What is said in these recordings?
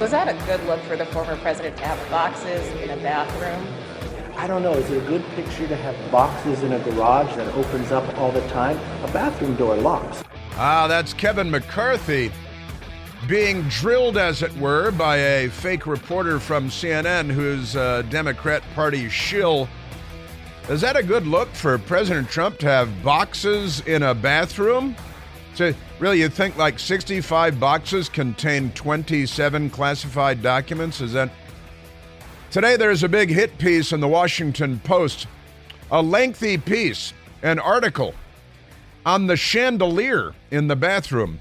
Was that a good look for the former president to have boxes in a bathroom? I don't know, is it a good picture to have boxes in a garage that opens up all the time? A bathroom door locks. That's Kevin McCarthy being drilled, as it were, by a fake reporter from CNN who's a Democrat Party shill. Is that a good look for President Trump to have boxes in a bathroom? So really, you think like 65 boxes contain 27 classified documents? Is that? Today there's a big hit piece in the Washington Post, a lengthy piece, an article on the chandelier in the bathroom.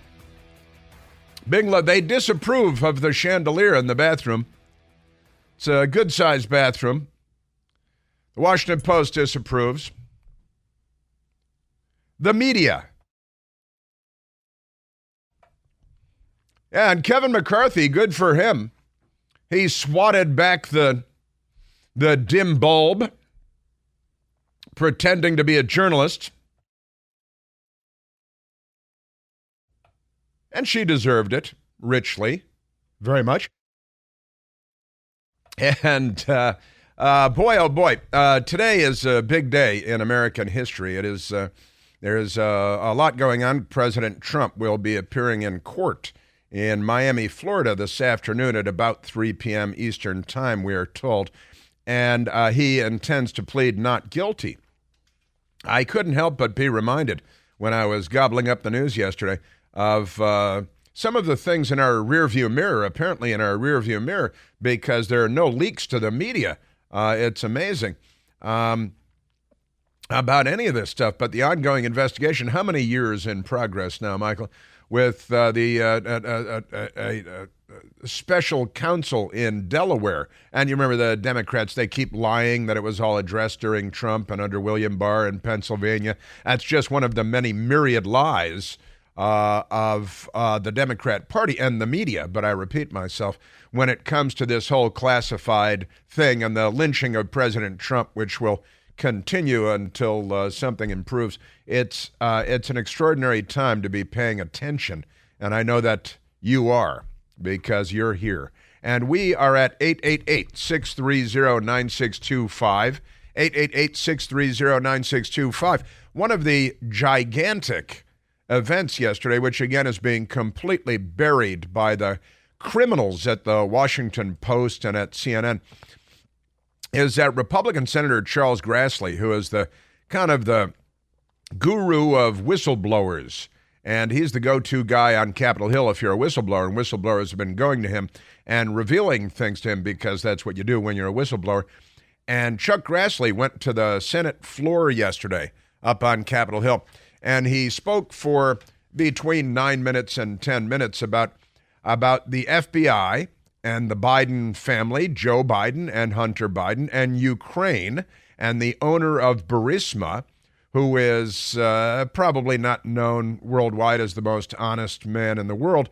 They disapprove of the chandelier in the bathroom. It's a good-sized bathroom. The Washington Post disapproves. The media. And Kevin McCarthy, good for him. He swatted back the dim bulb, pretending to be a journalist. And she deserved it, richly, very much. And boy, oh boy, today is a big day in American history. It is. There is a lot going on. President Trump will be appearing in court in Miami, Florida this afternoon at about 3 p.m. Eastern Time, we are told. And he intends to plead not guilty. I couldn't help but be reminded when I was gobbling up the news yesterday of some of the things in our rearview mirror, apparently in our rearview mirror, because there are no leaks to the media. It's amazing about any of this stuff. But the ongoing investigation, how many years in progress now, Michael? With the special counsel in Delaware. And you remember the Democrats, they keep lying that it was all addressed during Trump and under William Barr in Pennsylvania. That's just one of the many myriad lies of the Democrat Party and the media. But I repeat myself, when it comes to this whole classified thing and the lynching of President Trump, which will continue until something improves, it's an extraordinary time to be paying attention. And I know that you are, because you're here. And we are at 888-630-9625, 888-630-9625. One of the gigantic events yesterday, which again is being completely buried by the criminals at the Washington Post and at CNN, is that Republican Senator Charles Grassley, who is the kind of the guru of whistleblowers, and he's the go-to guy on Capitol Hill if you're a whistleblower, and whistleblowers have been going to him and revealing things to him because that's what you do when you're a whistleblower. And Chuck Grassley went to the Senate floor yesterday up on Capitol Hill, and he spoke for between 9 minutes and 10 minutes about the FBI and the Biden family, Joe Biden and Hunter Biden, and Ukraine, and the owner of Burisma, who is probably not known worldwide as the most honest man in the world,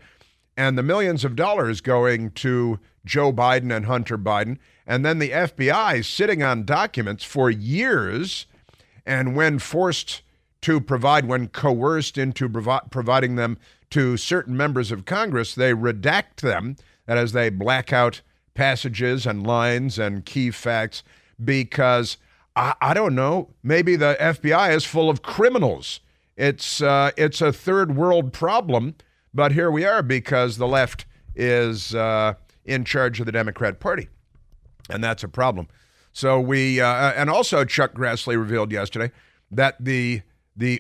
and the millions of dollars going to Joe Biden and Hunter Biden, and then the FBI sitting on documents for years, and when forced to provide, when coerced into providing them to certain members of Congress, they redact them. That is, they black out passages and lines and key facts because, I don't know, maybe the FBI is full of criminals. It's a third world problem, but here we are because the left is in charge of the Democrat Party, and that's a problem. So and also Chuck Grassley revealed yesterday that the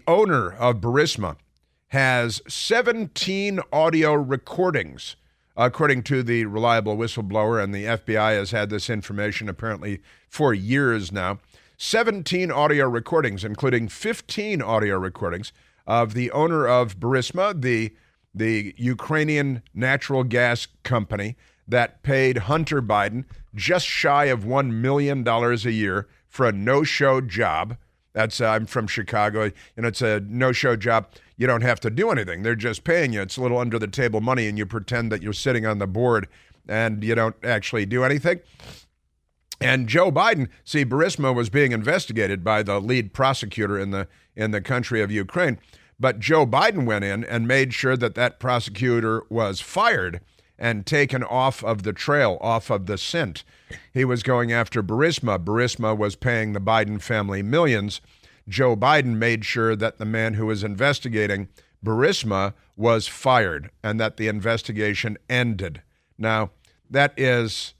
owner of Burisma has 17 audio recordings, according to the reliable whistleblower, and the FBI has had this information apparently for years now. 17 audio recordings, including 15 audio recordings of the owner of Burisma, the Ukrainian natural gas company that paid Hunter Biden just shy of $1 million a year for a no-show job. That's I'm from Chicago, and it's a no-show job. You don't have to do anything. They're just paying you. It's a little under-the-table money, and you pretend that you're sitting on the board, and you don't actually do anything. And Joe Biden, see, Burisma was being investigated by the lead prosecutor in the country of Ukraine, but Joe Biden went in and made sure that prosecutor was fired, and taken off of the trail, off of the scent. He was going after Burisma. Burisma was paying the Biden family millions. Joe Biden made sure that the man who was investigating Burisma was fired and that the investigation ended. Now, that is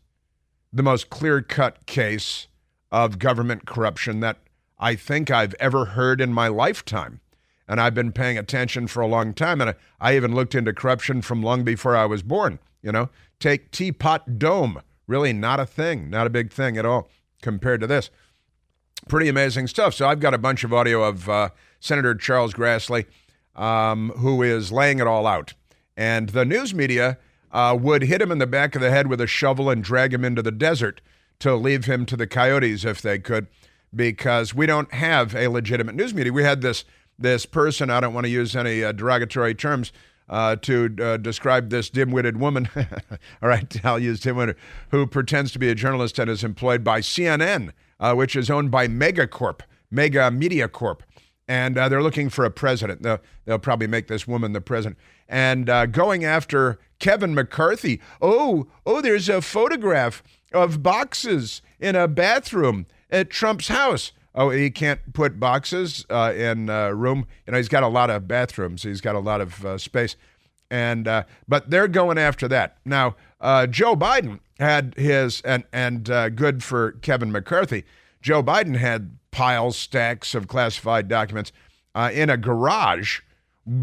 the most clear-cut case of government corruption that I think I've ever heard in my lifetime. And I've been paying attention for a long time. And I even looked into corruption from long before I was born. You know, take Teapot Dome. Really not a thing, not a big thing at all compared to this. Pretty amazing stuff. So I've got a bunch of audio of Senator Charles Grassley, who is laying it all out. And the news media would hit him in the back of the head with a shovel and drag him into the desert to leave him to the coyotes if they could, because we don't have a legitimate news media. We had this person, I don't want to use any derogatory terms to describe this dim-witted woman, all right, I'll use dim-witted, who pretends to be a journalist and is employed by CNN, which is owned by Mega Media Corp. And they're looking for a president. They'll probably make this woman the president. And going after Kevin McCarthy. Oh, there's a photograph of boxes in a bathroom at Trump's house. Oh, he can't put boxes in a room. You know, he's got a lot of bathrooms. He's got a lot of space. And but they're going after that. Now, Joe Biden had his, and good for Kevin McCarthy, Joe Biden had stacks of classified documents in a garage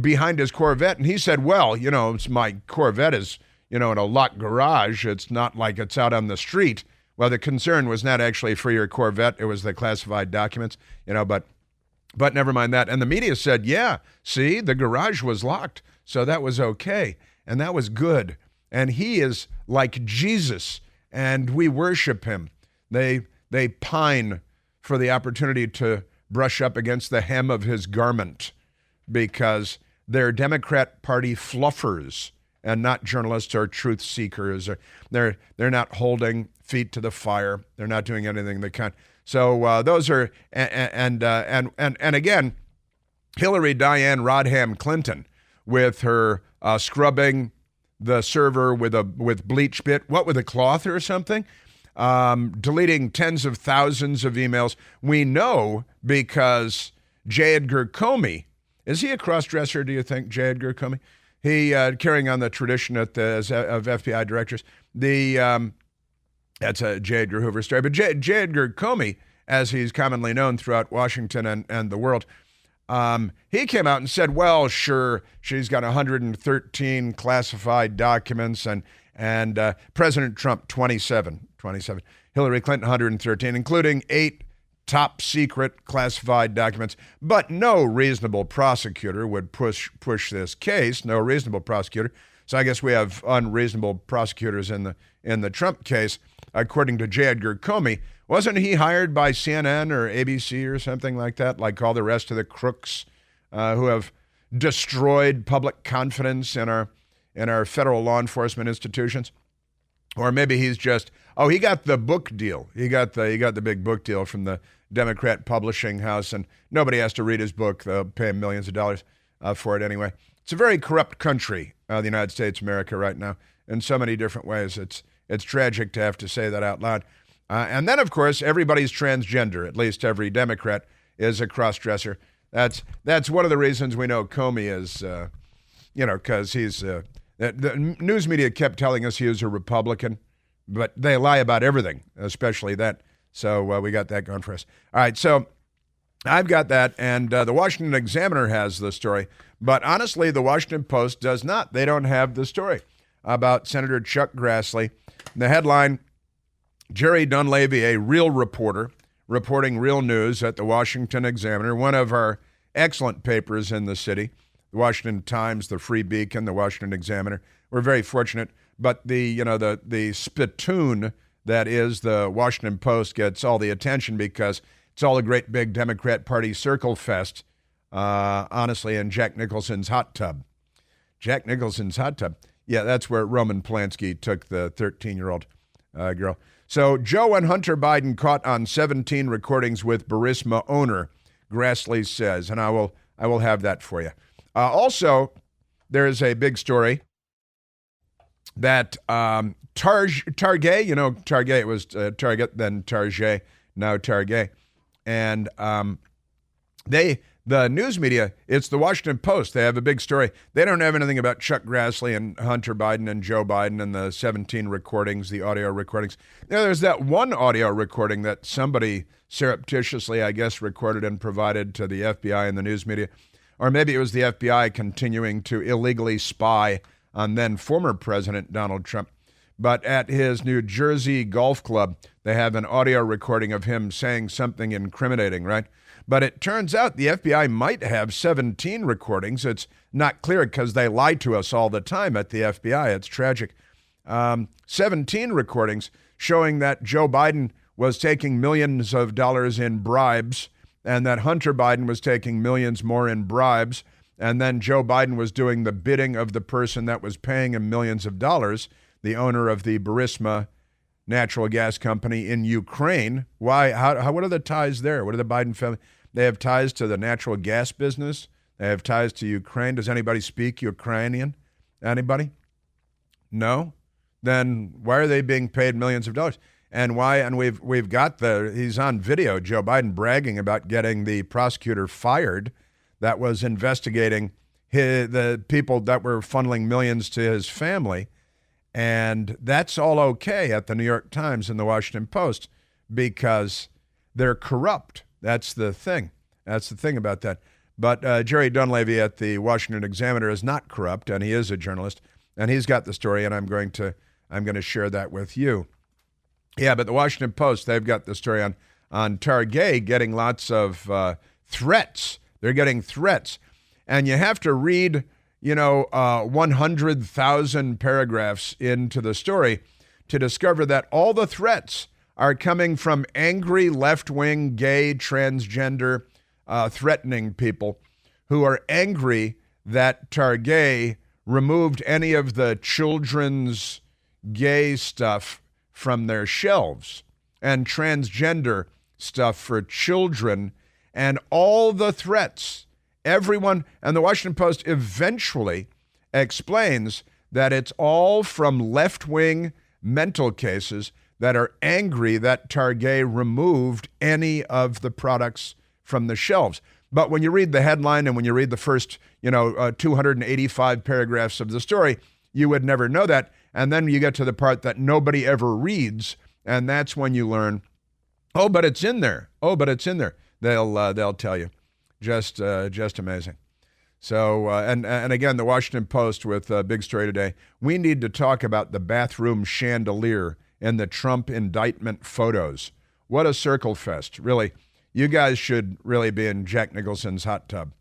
behind his Corvette. And he said, well, you know, my Corvette is, you know, in a locked garage. It's not like it's out on the street. Well, the concern was not actually for your Corvette. It was the classified documents, you know, but never mind that. And the media said, yeah, see, the garage was locked. So that was okay. And that was good. And he is like Jesus, and we worship him. They pine for the opportunity to brush up against the hem of his garment because they're Democrat Party fluffers and not journalists or truth seekers. They're not holding feet to the fire. They're not doing anything they can. So those are and again, Hillary Diane Rodham Clinton with her scrubbing the server with bleach bit, with a cloth or something, deleting tens of thousands of emails. We know because J. Edgar Comey, is he a cross-dresser, do you think, J. Edgar Comey? He, carrying on the tradition of FBI directors, that's a J. Edgar Hoover story, but J. Edgar Comey, as he's commonly known throughout Washington and the world, he came out and said, well, sure, she's got 113 classified documents, and President Trump, 27, Hillary Clinton, 113, including 8 top secret classified documents. But no reasonable prosecutor would push this case, no reasonable prosecutor. So I guess we have unreasonable prosecutors in the Trump case, according to J. Edgar Comey. Wasn't he hired by CNN or ABC or something like that, like all the rest of the crooks who have destroyed public confidence in our federal law enforcement institutions? Or maybe he's just, he got the book deal. He got the big book deal from the Democrat publishing house, and nobody has to read his book. They'll pay him millions of dollars for it anyway. It's a very corrupt country, the United States of America right now, in so many different ways. It's tragic to have to say that out loud. And then, of course, everybody's transgender. At least every Democrat is a cross-dresser. That's one of the reasons we know Comey is, because he's the news media kept telling us he was a Republican, but they lie about everything, especially that. So we got that going for us. All right, so I've got that, and the Washington Examiner has the story. But honestly, the Washington Post does not. They don't have the story about Senator Chuck Grassley. The headline, Jerry Dunleavy, a real reporter, reporting real news at the Washington Examiner, one of our excellent papers in the city, the Washington Times, the Free Beacon, the Washington Examiner. We're very fortunate, but the spittoon that is the Washington Post gets all the attention because it's all a great big Democrat Party circle fest, honestly, in Jack Nicholson's hot tub. Jack Nicholson's hot tub. Yeah, that's where Roman Polanski took the 13-year-old girl. So Joe and Hunter Biden caught on 17 recordings with Burisma owner, Grassley says, and I will have that for you. Also, there is a big story that Target, you know, Target was Target, then Target, now Target. And the news media, it's the Washington Post. They have a big story. They don't have anything about Chuck Grassley and Hunter Biden and Joe Biden and the 17 recordings, the audio recordings. Now, there's that one audio recording that somebody surreptitiously, I guess, recorded and provided to the FBI and the news media. Or maybe it was the FBI continuing to illegally spy on then former President Donald Trump. But at his New Jersey golf club, they have an audio recording of him saying something incriminating, right? But it turns out the FBI might have 17 recordings. It's not clear because they lie to us all the time at the FBI. It's tragic. 17 recordings showing that Joe Biden was taking millions of dollars in bribes and that Hunter Biden was taking millions more in bribes. And then Joe Biden was doing the bidding of the person that was paying him millions of dollars, the owner of the Burisma natural gas company in Ukraine. Why? What are the ties there? What are the Biden family? They have ties to the natural gas business. They have ties to Ukraine. Does anybody speak Ukrainian? Anybody? No? Then why are they being paid millions of dollars? And why? And we've got he's on video, Joe Biden bragging about getting the prosecutor fired that was investigating the people that were funneling millions to his family. And that's all okay at the New York Times and the Washington Post because they're corrupt. That's the thing. That's the thing about that. But Jerry Dunleavy at the Washington Examiner is not corrupt, and he is a journalist, and he's got the story, and I'm going to share that with you. Yeah, but the Washington Post, they've got the story on Target getting lots of threats. They're getting threats, and you have to read 100,000 paragraphs into the story to discover that all the threats are coming from angry left-wing, gay, transgender, threatening people who are angry that Target removed any of the children's gay stuff from their shelves and transgender stuff for children and all the threats. Everyone, and the Washington Post eventually explains that it's all from left-wing mental cases that are angry that Target removed any of the products from the shelves. But when you read the headline and when you read the first, 285 paragraphs of the story, you would never know that. And then you get to the part that nobody ever reads, and that's when you learn, oh, but it's in there. Oh, but it's in there. They'll tell you. Just amazing. So, and again, the Washington Post with a big story today. We need to talk about the bathroom chandelier in the Trump indictment photos. What a circle fest. Really, you guys should really be in Jack Nicholson's hot tub.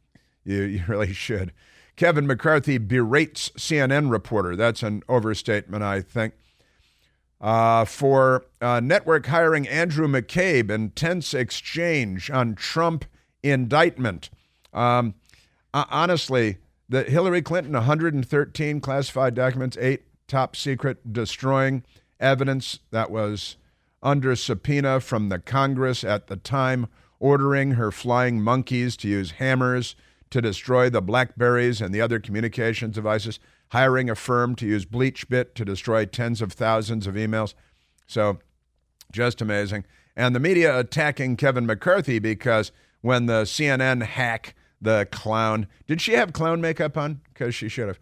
You really should. Kevin McCarthy berates CNN reporter. That's an overstatement, I think. For network hiring Andrew McCabe, intense exchange on Trump indictment. Honestly, the Hillary Clinton, 113 classified documents, 8 top secret, destroying evidence that was under subpoena from the Congress at the time, ordering her flying monkeys to use hammers to destroy the BlackBerries and the other communications devices, hiring a firm to use BleachBit to destroy tens of thousands of emails. So just amazing. And the media attacking Kevin McCarthy because when the CNN hack, the clown, did she have clown makeup on? Because she should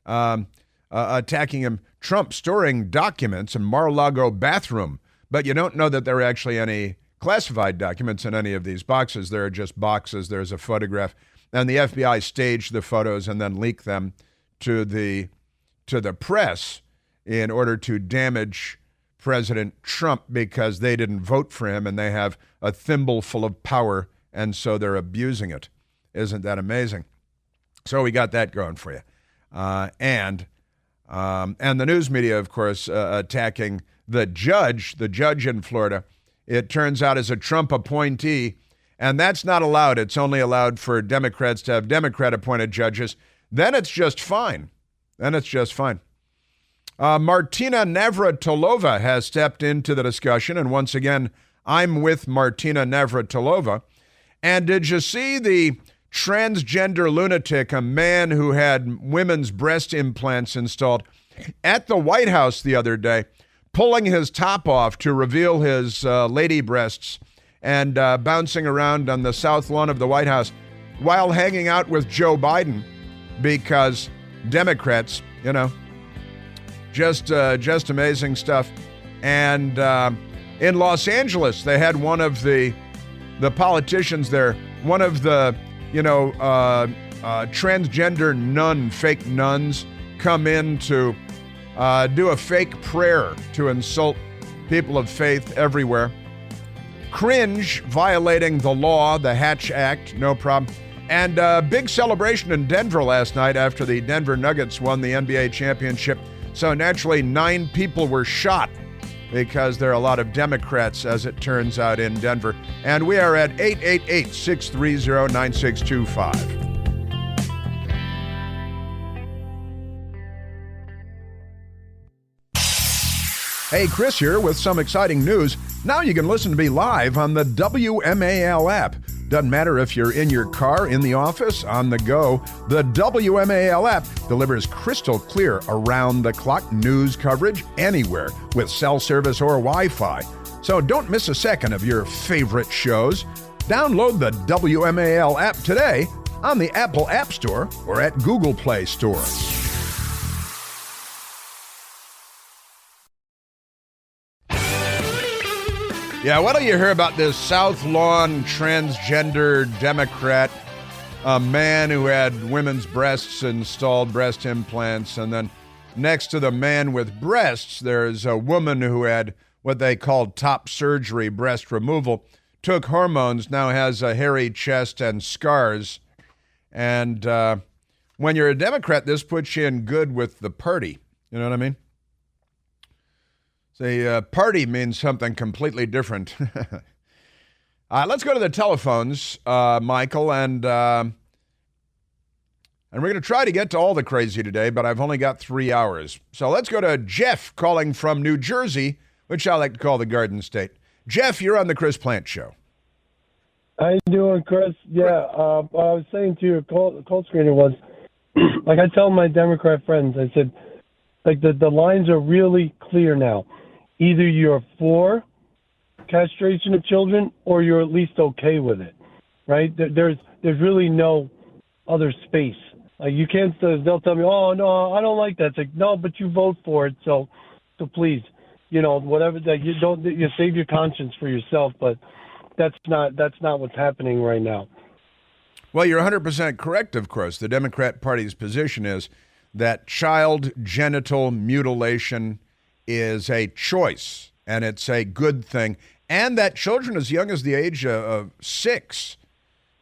have. Attacking him, Trump storing documents in Mar-a-Lago bathroom. But you don't know that there are actually any classified documents in any of these boxes. There are just boxes. There's a photograph. And the FBI staged the photos and then leaked them to the press in order to damage President Trump because they didn't vote for him and they have a thimbleful of power, and so they're abusing it. Isn't that amazing? So we got that going for you. And the news media, of course, attacking the judge in Florida. It turns out is a Trump appointee, and that's not allowed. It's only allowed for Democrats to have Democrat-appointed judges. Then it's just fine. Martina Navratilova has stepped into the discussion, and once again, I'm with Martina Navratilova. And did you see the transgender lunatic, a man who had women's breast implants installed at the White House the other day, pulling his top off to reveal his lady breasts and bouncing around on the south lawn of the White House while hanging out with Joe Biden because Democrats, just amazing stuff. And in Los Angeles, they had one of the politicians there, one of the, transgender fake nuns come in to do a fake prayer to insult people of faith everywhere. Cringe, violating the law, the Hatch Act, no problem. And a big celebration in Denver last night after the Denver Nuggets won the NBA championship. So naturally, 9 people were shot because there are a lot of Democrats, as it turns out, in Denver. And we are at 888-630-9625. Hey, Chris here with some exciting news. Now you can listen to me live on the WMAL app. Doesn't matter if you're in your car, in the office, on the go. The WMAL app delivers crystal clear around-the-clock news coverage anywhere with cell service or Wi-Fi. So don't miss a second of your favorite shows. Download the WMAL app today on the Apple App Store or at Google Play Store. Yeah, why don't you hear about this South Lawn transgender Democrat, a man who had women's breasts installed, breast implants, and then next to the man with breasts, there's a woman who had what they called top surgery, breast removal, took hormones, now has a hairy chest and scars. And when you're a Democrat, this puts you in good with the party. You know what I mean? The party means something completely different. Let's go to the telephones, Michael, and we're going to try to get to all the crazy today, but I've only got 3 hours. So let's go to Jeff calling from New Jersey, which I like to call the Garden State. Jeff, you're on the Chris Plant Show. How you doing, Chris? Yeah, I was saying to your call screener was, like I tell my Democrat friends, I said, like the lines are really clear now. Either you're for castration of children or you're at least okay with it, right? There's really no other space. Like you can't. They'll tell me, "Oh no, I don't like that." It's like, no, but you vote for it, so please, whatever that you save your conscience for yourself. But that's not what's happening right now. Well, you're 100% correct. Of course, the Democrat Party's position is that child genital mutilation is a choice, and it's a good thing, and that children as young as the age of 6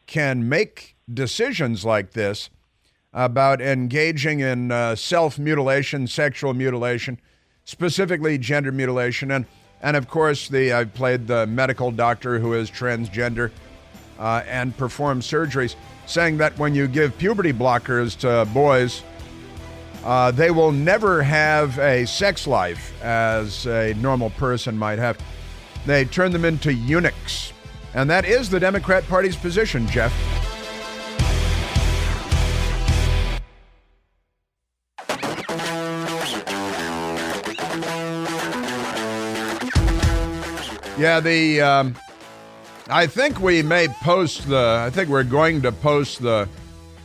can make decisions like this about engaging in self-mutilation, sexual mutilation, specifically gender mutilation, and of course, I've played the medical doctor who is transgender and performs surgeries, saying that when you give puberty blockers to boys, they will never have a sex life as a normal person might have. They turn them into eunuchs. And that is the Democrat Party's position, Jeff. Yeah, I think we're going to post the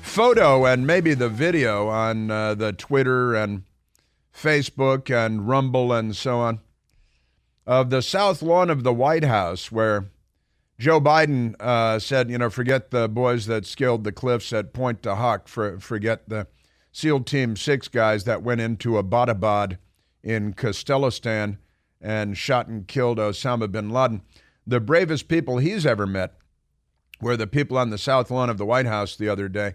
photo and maybe the video on the Twitter and Facebook and Rumble and so on of the south lawn of the White House where Joe Biden said, forget the boys that scaled the cliffs at Point du Hoc, forget the SEAL Team 6 guys that went into Abbottabad in Kazakhstan and shot and killed Osama bin Laden. The bravest people he's ever met were the people on the south lawn of the White House the other day,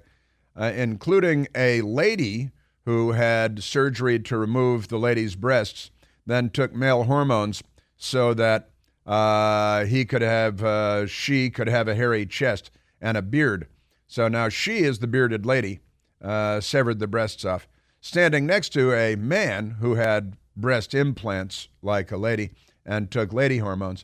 including a lady who had surgery to remove the lady's breasts, then took male hormones so that she could have a hairy chest and a beard. So now she is the bearded lady, severed the breasts off, standing next to a man who had breast implants like a lady and took lady hormones.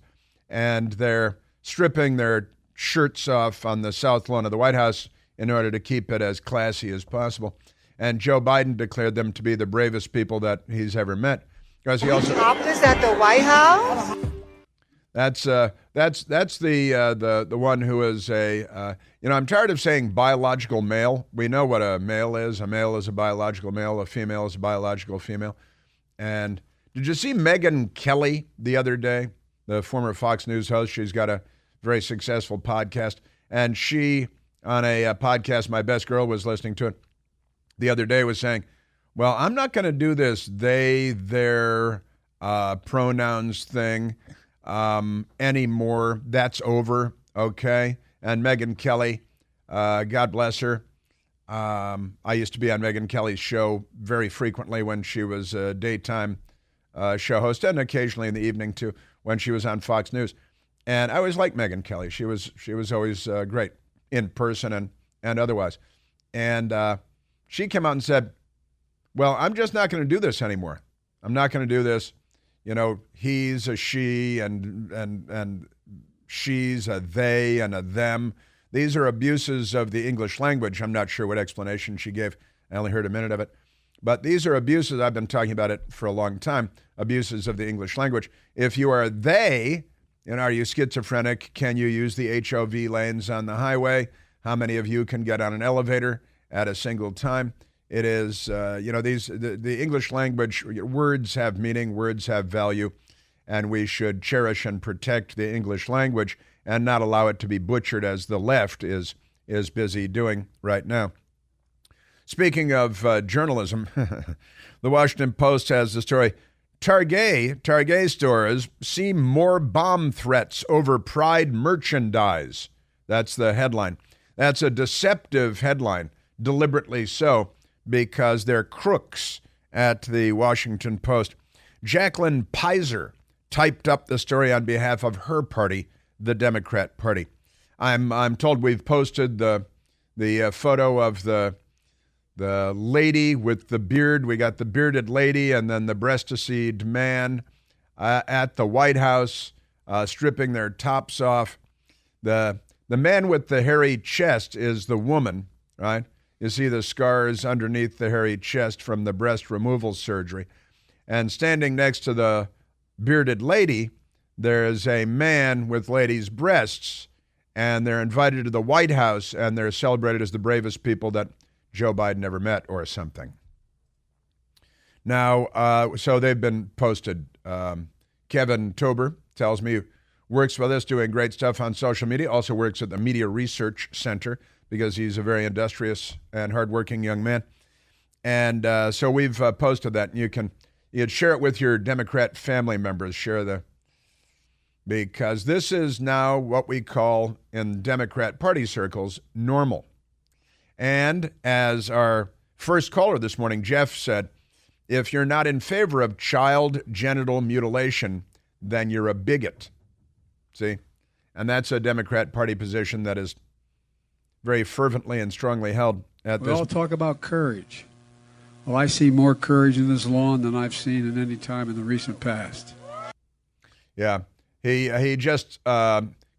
And they're stripping their shirts off on the south lawn of the White House in order to keep it as classy as possible. And Joe Biden declared them to be the bravest people that he's ever met. Because he also topless at the White House. that's the one who is a I'm tired of saying biological male. We know what a male is. A male is a biological male. A female is a biological female. And did you see Megyn Kelly the other day, the former Fox News host? She's got a very successful podcast, and she on a podcast my best girl was listening to it the other day was saying, well, I'm not going to do this they, their pronouns thing anymore. That's over, okay? And Megyn Kelly, God bless her. I used to be on Megyn Kelly's show very frequently when she was a daytime show host, and occasionally in the evening too when she was on Fox News. And I always liked Megyn Kelly. She was always great in person and otherwise. And she came out and said, well, I'm just not going to do this anymore. I'm not going to do this. You know, he's a she and she's a they and a them. These are abuses of the English language. I'm not sure what explanation she gave. I only heard a minute of it. But these are abuses. I've been talking about it for a long time. Abuses of the English language. If you are they, are you schizophrenic? Can you use the HOV lanes on the highway? How many of you can get on an elevator at a single time? It is, the English language, words have meaning, words have value, and we should cherish and protect the English language and not allow it to be butchered as the left is busy doing right now. Speaking of journalism, the Washington Post has the story, Target stores see more bomb threats over Pride merchandise. That's the headline. That's a deceptive headline, deliberately so, because they're crooks at the Washington Post. Jacqueline Pizer typed up the story on behalf of her party, the Democrat Party. I'm told we've posted the photo of the lady with the beard. We got the bearded lady and then the breasticide man at the White House stripping their tops off. The man with the hairy chest is the woman, right? You see the scars underneath the hairy chest from the breast removal surgery. And standing next to the bearded lady, there's a man with ladies' breasts, and they're invited to the White House, and they're celebrated as the bravest people that Joe Biden ever met or something. Now, so they've been posted. Kevin Tober tells me works with us doing great stuff on social media, also works at the Media Research Center because he's a very industrious and hardworking young man. And so we've posted that. And you'd share it with your Democrat family members, because this is now what we call in Democrat Party circles normal. And as our first caller this morning, Jeff, said, if you're not in favor of child genital mutilation, then you're a bigot. See? And that's a Democrat Party position that is very fervently and strongly held at this. We all talk about courage. Well, I see more courage in this lawn than I've seen in any time in the recent past. Yeah. He just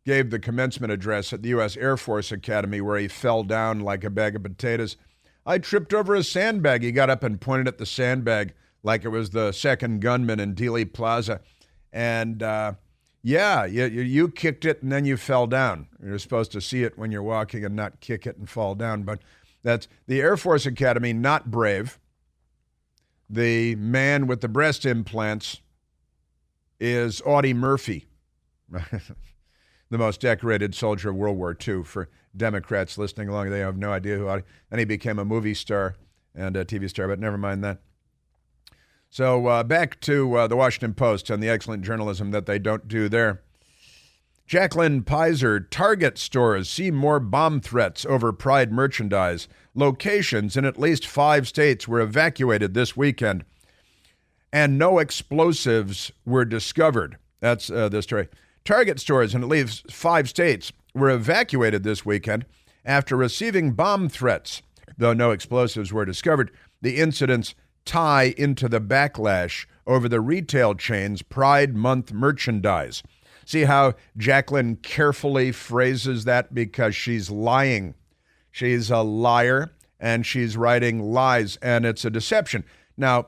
gave the commencement address at the U.S. Air Force Academy where he fell down like a bag of potatoes. I tripped over a sandbag. He got up and pointed at the sandbag like it was the second gunman in Dealey Plaza. And you kicked it and then you fell down. You're supposed to see it when you're walking and not kick it and fall down. But that's the Air Force Academy, not brave. The man with the breast implants is Audie Murphy, the most decorated soldier of World War II. For Democrats listening along, they have no idea who Audie. And he became a movie star and a TV star, but never mind that. So back to the Washington Post and the excellent journalism that they don't do there. Jacqueline Pizer, Target stores see more bomb threats over Pride merchandise. Locations in at least 5 states were evacuated this weekend, and no explosives were discovered. That's the story. Target stores in at least 5 states were evacuated this weekend after receiving bomb threats. Though no explosives were discovered, the incidents tie into the backlash over the retail chain's Pride Month merchandise. See how Jacqueline carefully phrases that because she's lying. She's a liar, and she's writing lies, and it's a deception. Now,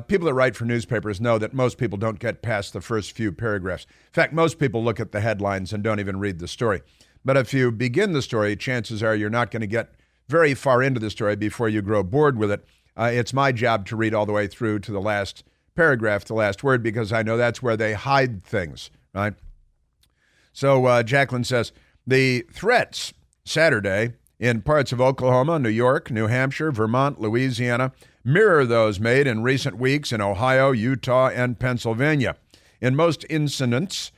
people that write for newspapers know that most people don't get past the first few paragraphs. In fact, most people look at the headlines and don't even read the story. But if you begin the story, chances are you're not going to get very far into the story before you grow bored with it. It's my job to read all the way through to the last paragraph, the last word, because I know that's where they hide things, right? So Jacqueline says, the threats Saturday in parts of Oklahoma, New York, New Hampshire, Vermont, Louisiana, mirror those made in recent weeks in Ohio, Utah, and Pennsylvania. In most instances,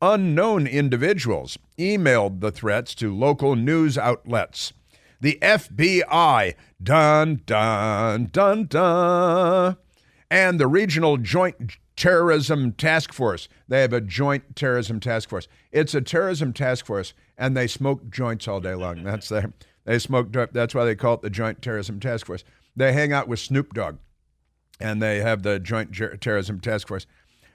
unknown individuals emailed the threats to local news outlets. The FBI, dun, dun, dun, dun, and the Regional Joint Terrorism Task Force. They have a joint terrorism task force. It's a terrorism task force, and they smoke joints all day long. That's why they call it the Joint Terrorism Task Force. They hang out with Snoop Dogg, and they have the Joint Terrorism Task Force.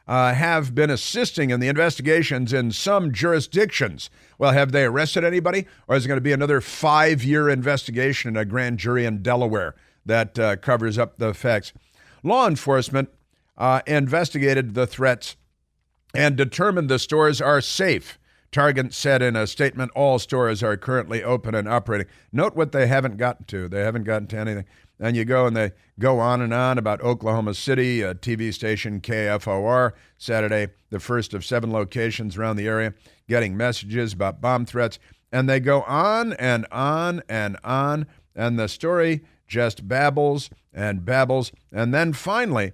Have been assisting in the investigations in some jurisdictions. Well, have they arrested anybody? Or is it going to be another 5-year investigation in a grand jury in Delaware that covers up the facts? Law enforcement investigated the threats and determined the stores are safe. Target said in a statement, all stores are currently open and operating. Note what they haven't gotten to. They haven't gotten to anything. And you go and they go on and on about Oklahoma City, a TV station KFOR, Saturday, the first of 7 locations around the area, getting messages about bomb threats. And they go on and on and on, and the story just babbles and babbles. And then finally,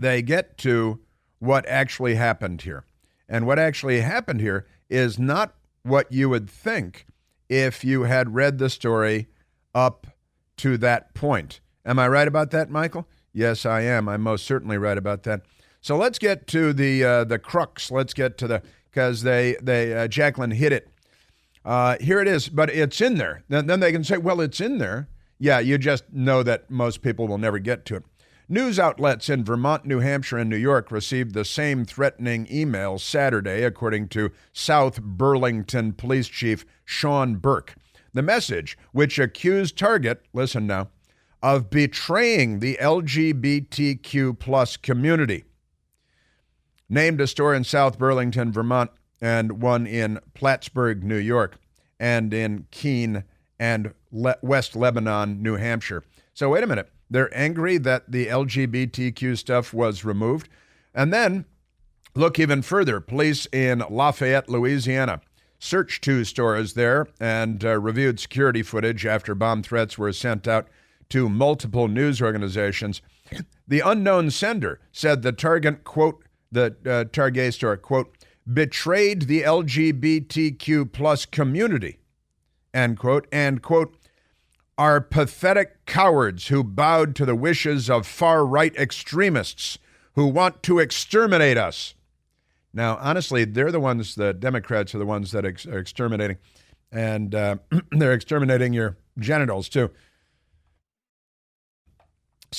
they get to what actually happened here. And what actually happened here is not what you would think if you had read the story up to that point. Am I right about that, Michael? Yes, I am. I'm most certainly right about that. So let's get to the crux. Let's get to because Jacqueline hit it. Here it is, but it's in there. Then they can say, well, it's in there. Yeah, you just know that most people will never get to it. News outlets in Vermont, New Hampshire, and New York received the same threatening emails Saturday, according to South Burlington Police Chief Sean Burke. The message, which accused Target, listen now, of betraying the LGBTQ plus community, named a store in South Burlington, Vermont, and one in Plattsburgh, New York, and in Keene and West Lebanon, New Hampshire. So wait a minute. They're angry that the LGBTQ stuff was removed. And then look even further. Police in Lafayette, Louisiana, searched 2 stores there and reviewed security footage after bomb threats were sent out to multiple news organizations. The unknown sender said the Target, quote, the Target store, quote, betrayed the LGBTQ plus community, end quote, and, quote, are pathetic cowards who bowed to the wishes of far-right extremists who want to exterminate us. Now, honestly, they're the ones, the Democrats are the ones that are exterminating, and they're exterminating your genitals, too.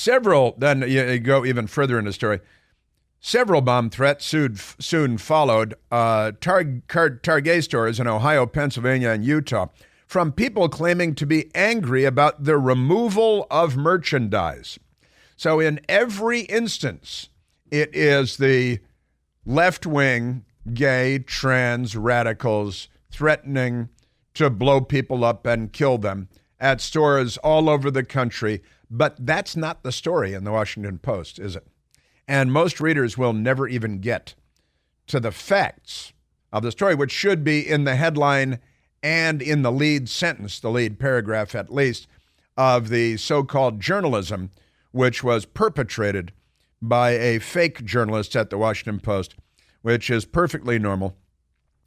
Then you go even further in the story. Several bomb threats soon followed Target stores in Ohio, Pennsylvania, and Utah from people claiming to be angry about the removal of merchandise. So in every instance, it is the left-wing, gay, trans radicals threatening to blow people up and kill them at stores all over the country. But that's not the story in the Washington Post, is it? And most readers will never even get to the facts of the story, which should be in the headline and in the lead sentence, the lead paragraph at least, of the so-called journalism, which was perpetrated by a fake journalist at the Washington Post, which is perfectly normal.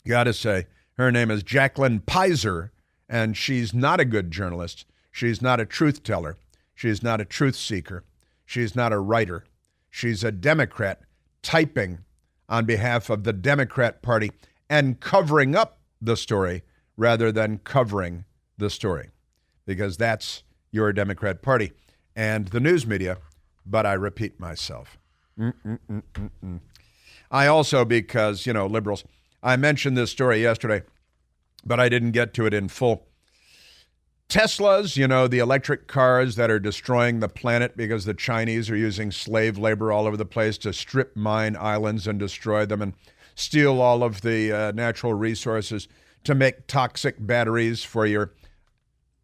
Got to say, her name is Jacqueline Pizer, and she's not a good journalist. She's not a truth teller. She's not a truth seeker. She's not a writer. She's a Democrat typing on behalf of the Democrat Party and covering up the story rather than covering the story, because that's your Democrat Party and the news media. But I repeat myself. I also, because, liberals, I mentioned this story yesterday but I didn't get to it in full. Teslas, you know, the electric cars that are destroying the planet because the Chinese are using slave labor all over the place to strip mine islands and destroy them and steal all of the natural resources to make toxic batteries for your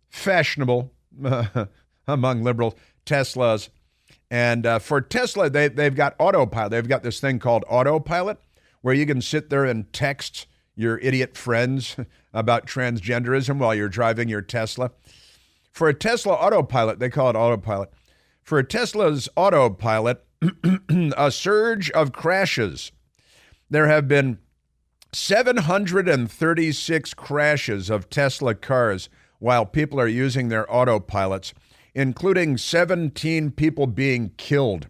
fashionable, among liberal, Teslas. And for Tesla, they've got autopilot. They've got this thing called autopilot where you can sit there and text your idiot friends about transgenderism while you're driving your Tesla. For a Tesla autopilot, they call it autopilot. For a Tesla's autopilot, a surge of crashes. There have been 736 crashes of Tesla cars while people are using their autopilots, including 17 people being killed.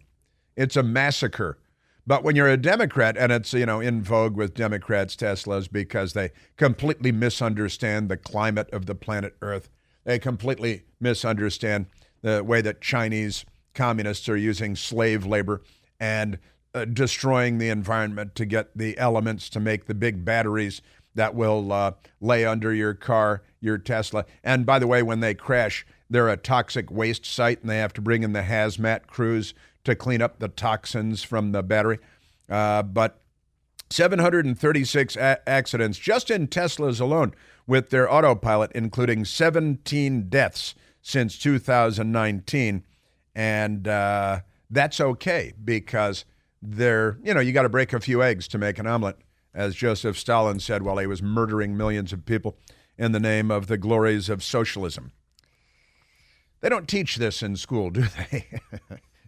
It's a massacre. But when you're a Democrat, and it's, you know, in vogue with Democrats, Teslas, because they completely misunderstand the climate of the planet Earth. They completely misunderstand the way that Chinese communists are using slave labor and destroying the environment to get the elements to make the big batteries that will lay under your car, your Tesla. And by the way, when they crash, they're a toxic waste site, and they have to bring in the hazmat crews to clean up the toxins from the battery. But 736 accidents just in Teslas alone with their autopilot, including 17 deaths since 2019. And that's okay because you got to break a few eggs to make an omelet, as Joseph Stalin said while he was murdering millions of people in the name of the glories of socialism. They don't teach this in school, do they?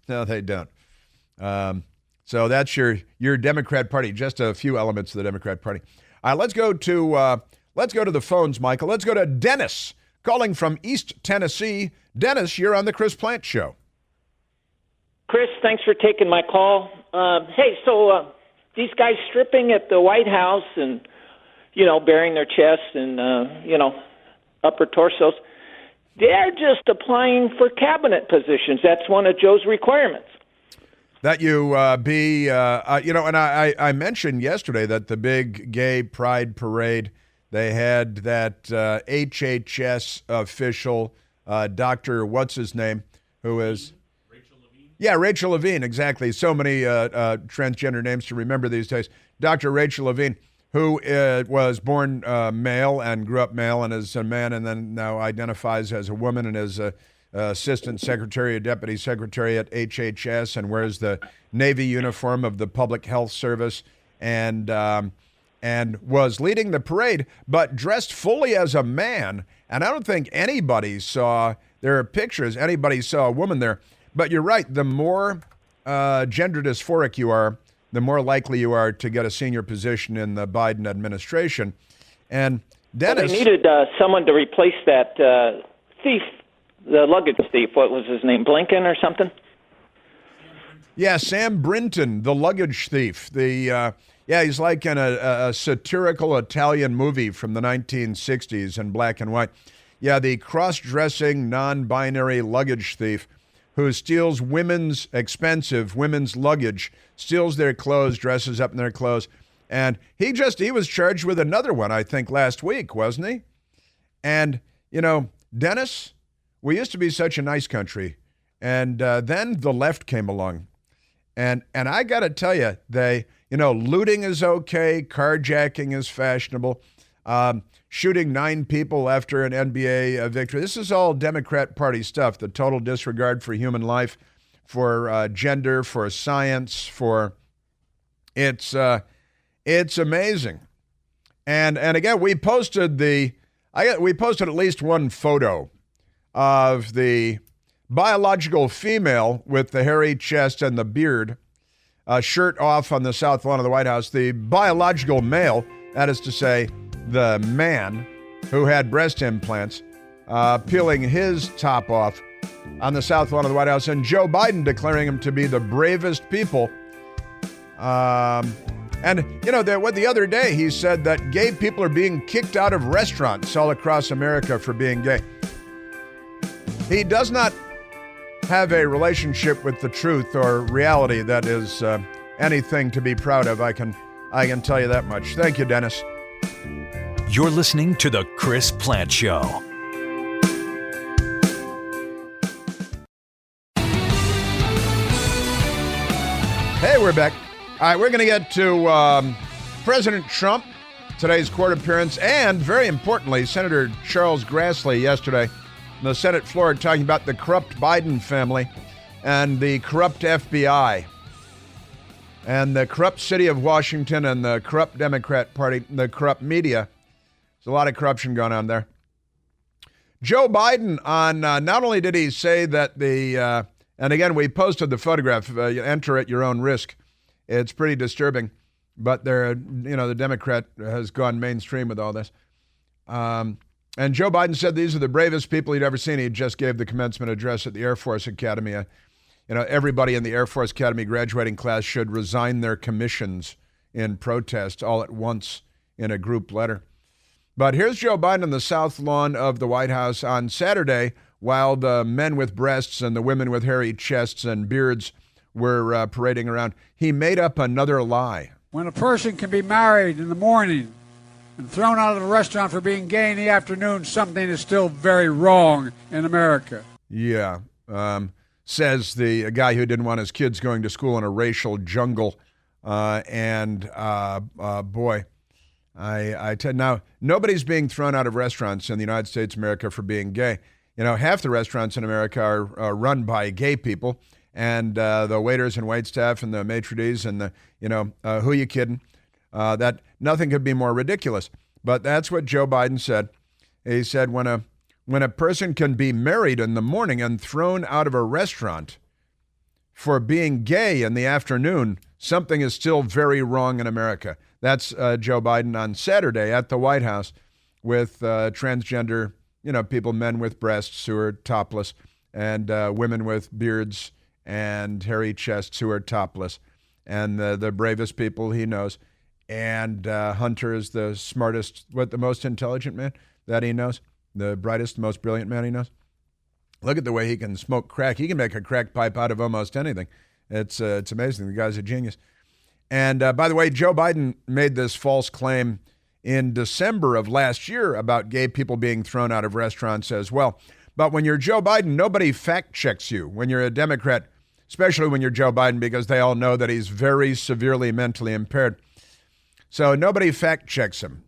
No, they don't. So that's your Democrat Party. Just a few elements of the Democrat Party. Let's go to the phones, Michael. Let's go to Dennis calling from East Tennessee. Dennis, you're on the Chris Plant Show. Chris, thanks for taking my call. So these guys stripping at the White House and baring their chests and upper torsos. They're just applying for cabinet positions. That's one of Joe's requirements. That you be, and I mentioned yesterday that the big gay pride parade, they had that HHS official, Dr. what's his name, who is... Rachel Levine? Yeah, Rachel Levine, exactly. So many transgender names to remember these days. Dr. Rachel Levine, who was born male and grew up male and is a man and then now identifies as a woman and is assistant secretary or deputy secretary at HHS and wears the Navy uniform of the Public Health Service and was leading the parade, but dressed fully as a man. And I don't think anybody saw, there are pictures, anybody saw a woman there. But you're right, the more gender dysphoric you are, the more likely you are to get a senior position in the Biden administration. And Dennis... Well, they needed someone to replace that thief, the luggage thief. What was his name, Blinken or something? Yeah, Sam Brinton, the luggage thief. He's like in a satirical Italian movie from the 1960s in black and white. Yeah, the cross-dressing, non-binary luggage thief who steals expensive women's luggage, steals their clothes, dresses up in their clothes. And he was charged with another one, I think, last week, wasn't he? And, Dennis, we used to be such a nice country. And then the left came along. And I got to tell you, looting is okay, carjacking is fashionable, shooting 9 people after an NBA victory. This is all Democrat Party stuff, the total disregard for human life, for gender, for science, it's amazing. And again, we posted at least one photo of the biological female with the hairy chest and the beard, shirt off on the south lawn of the White House. The biological male, that is to say, the man who had breast implants, peeling his top off on the south lawn of the White House, and Joe Biden declaring him to be the bravest people. The other day he said that gay people are being kicked out of restaurants all across America for being gay. He does not have a relationship with the truth or reality that is anything to be proud of. I can tell you that much. Thank you, Dennis. You're listening to The Chris Plant Show. Hey, we're back. All right, we're going to get to President Trump, today's court appearance, and very importantly, Senator Charles Grassley yesterday on the Senate floor talking about the corrupt Biden family and the corrupt FBI and the corrupt city of Washington and the corrupt Democrat Party, the corrupt media. There's a lot of corruption going on there. Joe Biden on, not only did he say that and again, we posted the photograph, you enter at your own risk. It's pretty disturbing, but the Democrat has gone mainstream with all this. And Joe Biden said these are the bravest people he'd ever seen. He just gave the commencement address at the Air Force Academy. Everybody in the Air Force Academy graduating class should resign their commissions in protest all at once in a group letter. But here's Joe Biden on the South Lawn of the White House on Saturday while the men with breasts and the women with hairy chests and beards were parading around. He made up another lie. When a person can be married in the morning and thrown out of a restaurant for being gay in the afternoon, something is still very wrong in America. Yeah. Says the guy who didn't want his kids going to school in a racial jungle. Boy, I tell you now, nobody's being thrown out of restaurants in the United States of America for being gay. Half the restaurants in America are run by gay people, and the waiters and waitstaff and the maitre d's and who you kidding? That nothing could be more ridiculous. But that's what Joe Biden said. He said when a person can be married in the morning and thrown out of a restaurant for being gay in the afternoon, something is still very wrong in America. That's Joe Biden on Saturday at the White House with transgender, people, men with breasts who are topless, and women with beards and hairy chests who are topless, and the bravest people he knows. And Hunter is the smartest, the most intelligent man that he knows, the brightest, most brilliant man he knows. Look at the way he can smoke crack. He can make a crack pipe out of almost anything. It's amazing. The guy's a genius. And by the way, Joe Biden made this false claim in December of last year about gay people being thrown out of restaurants as well. But when you're Joe Biden, nobody fact checks you. When you're a Democrat, especially when you're Joe Biden, because they all know that he's very severely mentally impaired. So nobody fact checks him.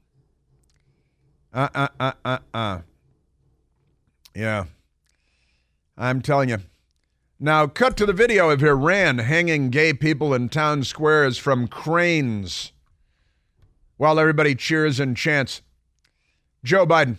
Yeah. I'm telling you. Now, cut to the video of Iran hanging gay people in town squares from cranes while everybody cheers and chants. Joe Biden.